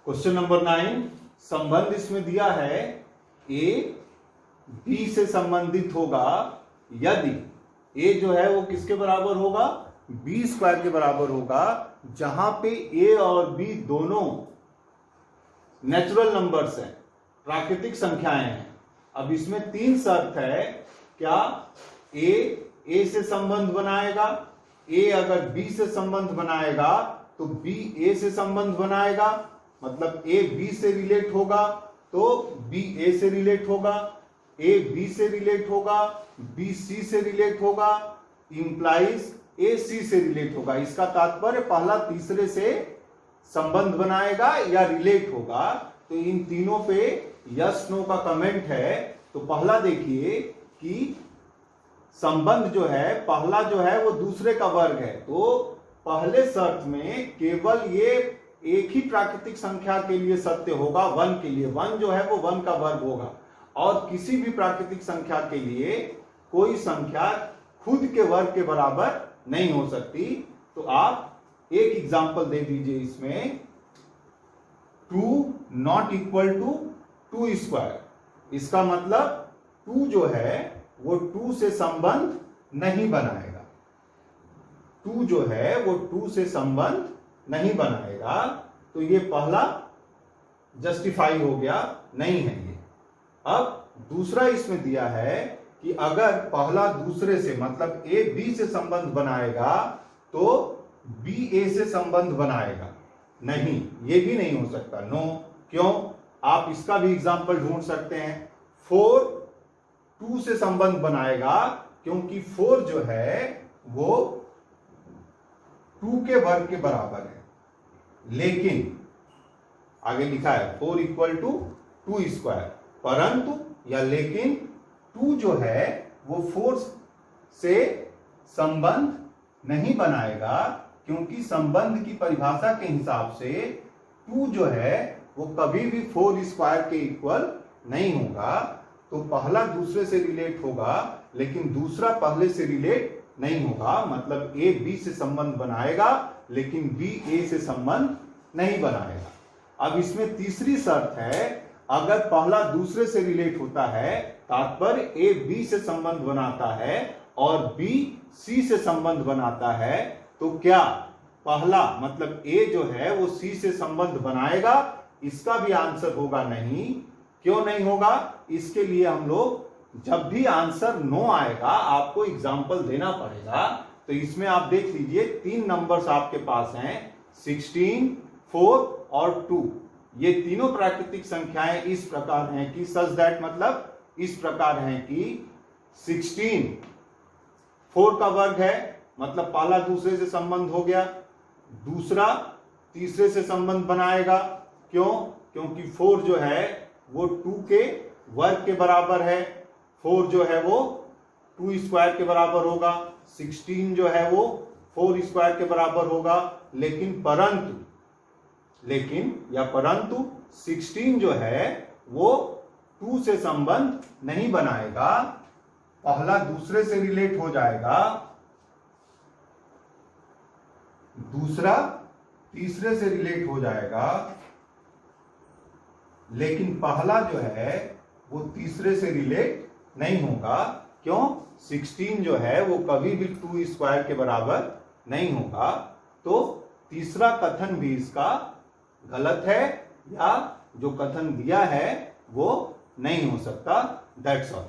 Question number 9, संबंध इसमें दिया है ए बी से संबंधित होगा यदि ए जो है वो किसके बराबर होगा, बी स्क्वायर के बराबर होगा, जहां पे ए और बी दोनों नेचुरल नंबर्स हैं, प्राकृतिक संख्याएं हैं। अब इसमें 3 शर्त है। क्या ए से संबंध बनाएगा, ए अगर बी से संबंध बनाएगा तो बी ए से संबंध बनाएगा, मतलब ए बी से रिलेट होगा तो बी ए से रिलेट होगा, ए बी से रिलेट होगा, बी सी से रिलेट होगा, इंप्लाइज ए सी से रिलेट होगा। इसका तात्पर्य पहला तीसरे से संबंध बनाएगा या रिलेट होगा। तो इन तीनों पे यस नो का कमेंट है। तो पहला देखिए कि संबंध जो है, पहला जो है वो दूसरे का वर्ग है, तो पहले शर्त में केवल ये एक ही प्राकृतिक संख्या के लिए सत्य होगा, 1 के लिए। 1 जो है वो 1 का वर्ग होगा, और किसी भी प्राकृतिक संख्या के लिए कोई संख्या खुद के वर्ग के बराबर नहीं हो सकती। तो आप एक एग्जांपल दे दीजिए इसमें, 2 नॉट इक्वल टू 2 स्क्वायर। इसका मतलब 2 जो है वो 2 से संबंध नहीं बनाएगा। 2 जो है वो 2 से संबंध नहीं बनाएगा। तो ये पहला जस्टिफाई हो गया, नहीं है ये। अब दूसरा इसमें दिया है कि अगर पहला दूसरे से, मतलब ए बी से संबंध बनाएगा तो बी ए से संबंध बनाएगा। नहीं, ये भी नहीं हो सकता, नो। क्यों? आप इसका भी एग्जांपल ढूंढ सकते हैं। 4 2 से संबंध बनाएगा, क्योंकि 4 जो है वो 2 के वर्ग के बराबर है। लेकिन आगे लिखा है 4 इक्वल टू 2 स्क्वायर, परंतु या लेकिन 2 जो है वो 4 से संबंध नहीं बनाएगा, क्योंकि संबंध की परिभाषा के हिसाब से 2 जो है वो कभी भी 4 स्क्वायर के इक्वल नहीं होगा। तो पहला दूसरे से रिलेट होगा, लेकिन दूसरा पहले से रिलेट नहीं होगा। मतलब ए बी से संबंध बनाएगा, लेकिन बी ए से संबंध नहीं बनाएगा। अब इसमें तीसरी शर्त है, अगर पहला दूसरे से रिलेट होता है, तात्पर्य ए बी से संबंध बनाता है और बी सी से संबंध बनाता है, तो क्या पहला मतलब ए जो है वो सी से संबंध बनाएगा? इसका भी आंसर होगा नहीं। क्यों नहीं होगा? इसके लिए हम लोग जब भी आंसर नो आएगा आपको एग्जाम्पल देना पड़ेगा। तो इसमें आप देख लीजिए 3 नंबर्स आपके पास हैं, 16, 4 और 2। ये तीनों प्राकृतिक संख्याएं इस प्रकार हैं कि सच दैट, मतलब इस प्रकार हैं कि 16 4 का वर्ग है, मतलब पहला दूसरे से संबंध हो गया, दूसरा तीसरे से संबंध बनाएगा। क्यों? क्योंकि 4 जो है वो 2 के वर्ग के बराबर है। 4 जो है वो 2 स्क्वायर के बराबर होगा। 16 जो है वो 4 स्क्वायर के बराबर होगा। परंतु 16 जो है वो 2 से संबंध नहीं बनाएगा, पहला दूसरे से रिलेट हो जाएगा, दूसरा तीसरे से रिलेट हो जाएगा, लेकिन पहला जो है वो तीसरे से रिलेट नहीं होगा। क्यों? 16 जो है वो कभी भी 2 स्क्वायर के बराबर नहीं होगा। तो तीसरा कथन भी इसका गलत है, या जो कथन दिया है वो नहीं हो सकता। That's all.